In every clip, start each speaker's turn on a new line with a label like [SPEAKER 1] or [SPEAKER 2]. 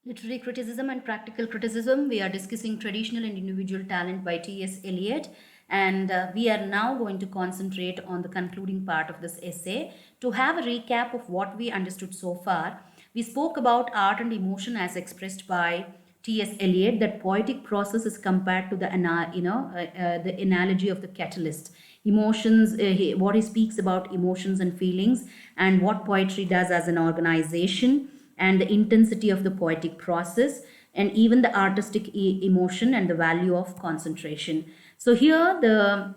[SPEAKER 1] Literary Criticism and Practical Criticism. We are discussing Traditional and Individual Talent by T.S. Eliot. And we are now going to concentrate on the concluding part of this essay. To have a recap of what we understood so far, we spoke about art and emotion as expressed by T.S. Eliot, that poetic process is compared to the analogy of the catalyst. Emotions, what he speaks about emotions and feelings, and what poetry does as an organization, and the intensity of the poetic process, and even the artistic emotion and the value of concentration. So here the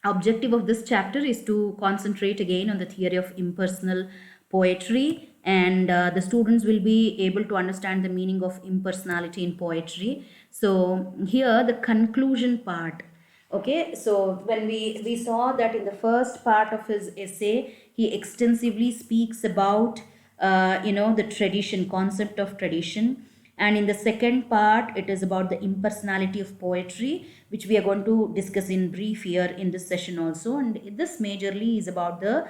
[SPEAKER 1] objective of this chapter is to concentrate again on the theory of impersonal poetry, and the students will be able to understand the meaning of impersonality in poetry. So here the conclusion part. Okay, so when we saw that in the first part of his essay, he extensively speaks about the tradition, concept of tradition, and in the second part it is about the impersonality of poetry, which we are going to discuss in brief here in this session also. And this majorly is about the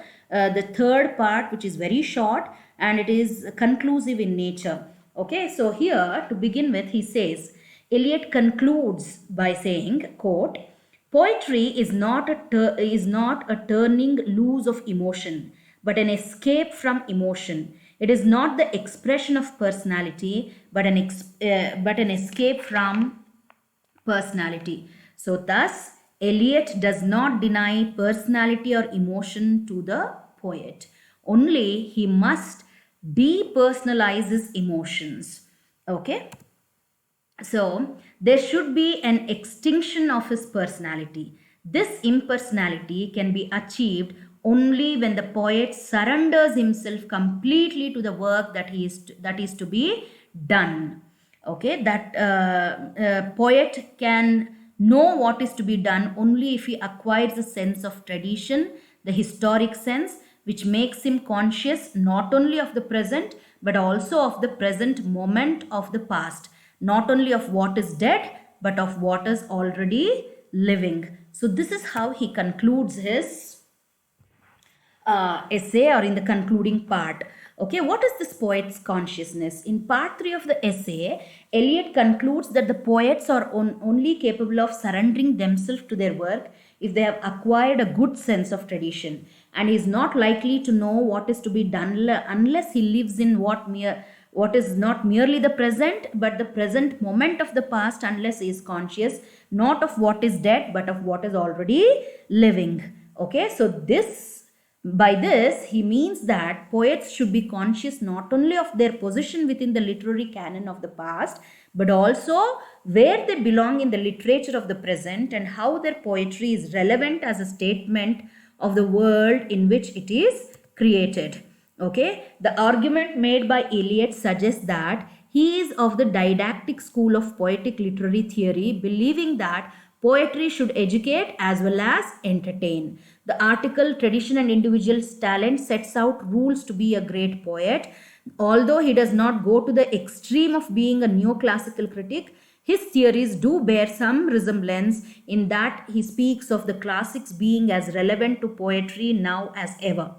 [SPEAKER 1] third part, which is very short and it is conclusive in nature. Okay, so here to begin with, he says, Eliot concludes by saying, quote, poetry is not a turning loose of emotion, but an escape from emotion. It is not the expression of personality, but an escape from personality. So, thus, Eliot does not deny personality or emotion to the poet. Only he must depersonalize his emotions. Okay. So, there should be an extinction of his personality. This impersonality can be achieved only when the poet surrenders himself completely to the work that is to be done. Okay, that poet can know what is to be done only if he acquires a sense of tradition, the historic sense, which makes him conscious not only of the present but also of the present moment of the past, not only of what is dead but of what is already living. So this is how he concludes his essay, or in the concluding part. Okay, what is this poet's consciousness? In part 3 of the essay, Eliot concludes that the poets are only capable of surrendering themselves to their work if they have acquired a good sense of tradition, and is not likely to know what is to be done unless he lives in what is not merely the present but the present moment of the past, unless he is conscious not of what is dead but of what is already living. Okay, so by this, he means that poets should be conscious not only of their position within the literary canon of the past, but also where they belong in the literature of the present and how their poetry is relevant as a statement of the world in which it is created. Okay, the argument made by Eliot suggests that he is of the didactic school of poetic literary theory, believing that poetry should educate as well as entertain. The article Tradition and Individual Talent sets out rules to be a great poet. Although he does not go to the extreme of being a neoclassical critic, his theories do bear some resemblance in that he speaks of the classics being as relevant to poetry now as ever.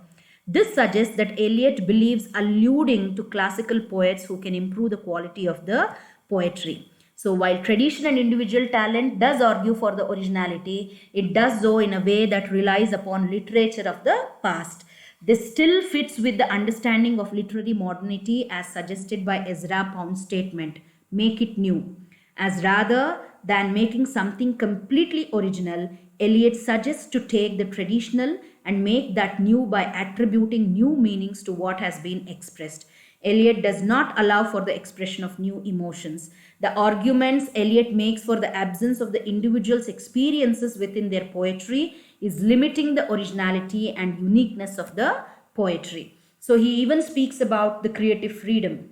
[SPEAKER 1] This suggests that Eliot believes alluding to classical poets who can improve the quality of the poetry. So while tradition and individual talent does argue for the originality, it does so in a way that relies upon literature of the past. This still fits with the understanding of literary modernity as suggested by Ezra Pound's statement, make it new. As rather than making something completely original, Eliot suggests to take the traditional and make that new by attributing new meanings to what has been expressed. Eliot does not allow for the expression of new emotions. The arguments Eliot makes for the absence of the individual's experiences within their poetry is limiting the originality and uniqueness of the poetry. So he even speaks about the creative freedom.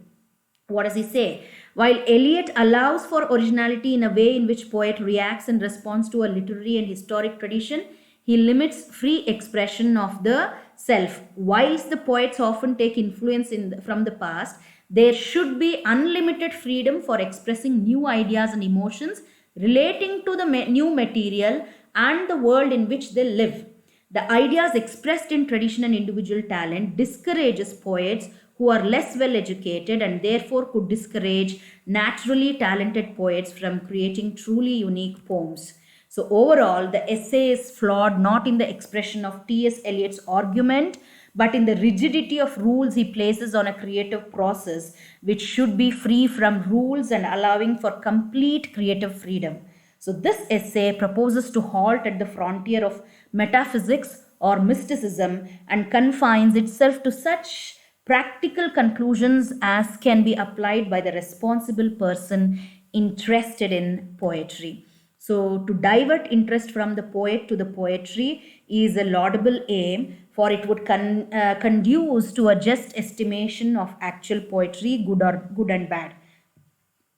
[SPEAKER 1] What does he say? While Eliot allows for originality in a way in which poet reacts and responds to a literary and historic tradition, he limits free expression of the self. Whilst the poets often take influence from the past, there should be unlimited freedom for expressing new ideas and emotions relating to the new material and the world in which they live. The ideas expressed in tradition and individual talent discourages poets who are less well educated and therefore could discourage naturally talented poets from creating truly unique poems. So, overall, the essay is flawed not in the expression of T.S. Eliot's argument, but in the rigidity of rules he places on a creative process, which should be free from rules and allowing for complete creative freedom. So, this essay proposes to halt at the frontier of metaphysics or mysticism and confines itself to such practical conclusions as can be applied by the responsible person interested in poetry. So, to divert interest from the poet to the poetry is a laudable aim, for it would conduce to a just estimation of actual poetry, good and bad.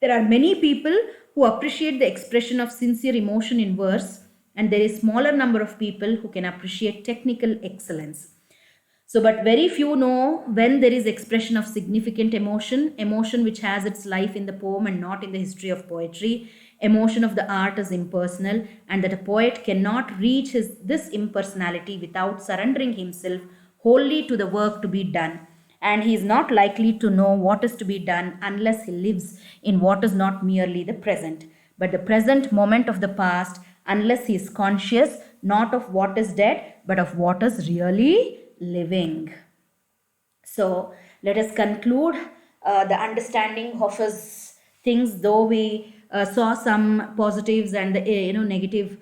[SPEAKER 1] There are many people who appreciate the expression of sincere emotion in verse, and there is smaller number of people who can appreciate technical excellence. So, but very few know when there is expression of significant emotion, emotion which has its life in the poem and not in the history of poetry. Emotion of the art is impersonal, and that a poet cannot reach this impersonality without surrendering himself wholly to the work to be done. And he is not likely to know what is to be done unless he lives in what is not merely the present, but the present moment of the past, unless he is conscious not of what is dead, but of what is really living. So let us conclude the understanding of his things, though we saw some positives and the negative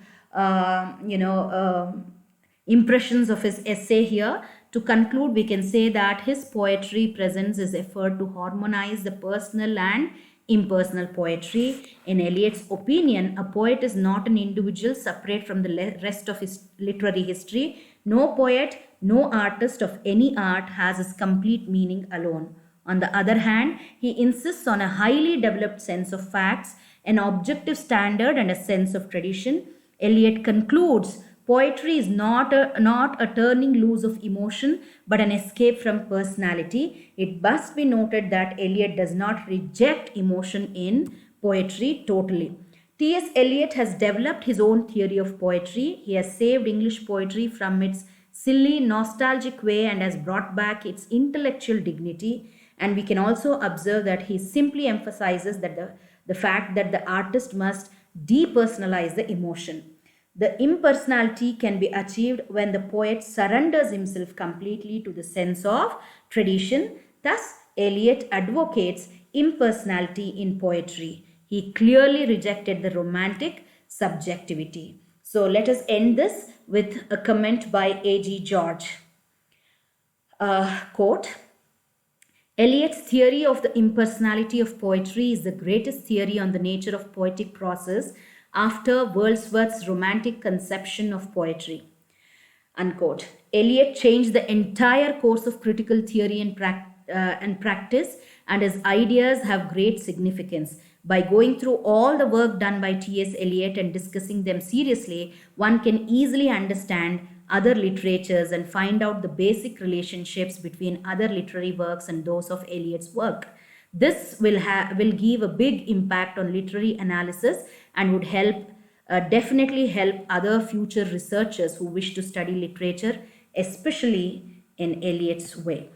[SPEAKER 1] impressions of his essay here. To conclude, we can say that his poetry presents his effort to harmonize the personal and impersonal poetry. In Eliot's opinion, a poet is not an individual separate from the rest of his literary history. No poet, no artist of any art has his complete meaning alone. On the other hand, he insists on a highly developed sense of facts, an objective standard, and a sense of tradition. Eliot concludes poetry is not a turning loose of emotion, but an escape from personality. It must be noted that Eliot does not reject emotion in poetry totally. T.S. Eliot has developed his own theory of poetry. He has saved English poetry from its silly, nostalgic way and has brought back its intellectual dignity. And we can also observe that he simply emphasizes that the fact that the artist must depersonalize the emotion. The impersonality can be achieved when the poet surrenders himself completely to the sense of tradition. Thus, Eliot advocates impersonality in poetry. He clearly rejected the romantic subjectivity. So, let us end this with a comment by A.G. George. Quote, Eliot's theory of the impersonality of poetry is the greatest theory on the nature of poetic process after Wordsworth's romantic conception of poetry. Unquote. Eliot changed the entire course of critical theory and practice, and his ideas have great significance. By going through all the work done by T.S. Eliot and discussing them seriously, one can easily understand other literatures and find out the basic relationships between other literary works and those of Eliot's work. This will give a big impact on literary analysis and would definitely help other future researchers who wish to study literature, especially in Eliot's way.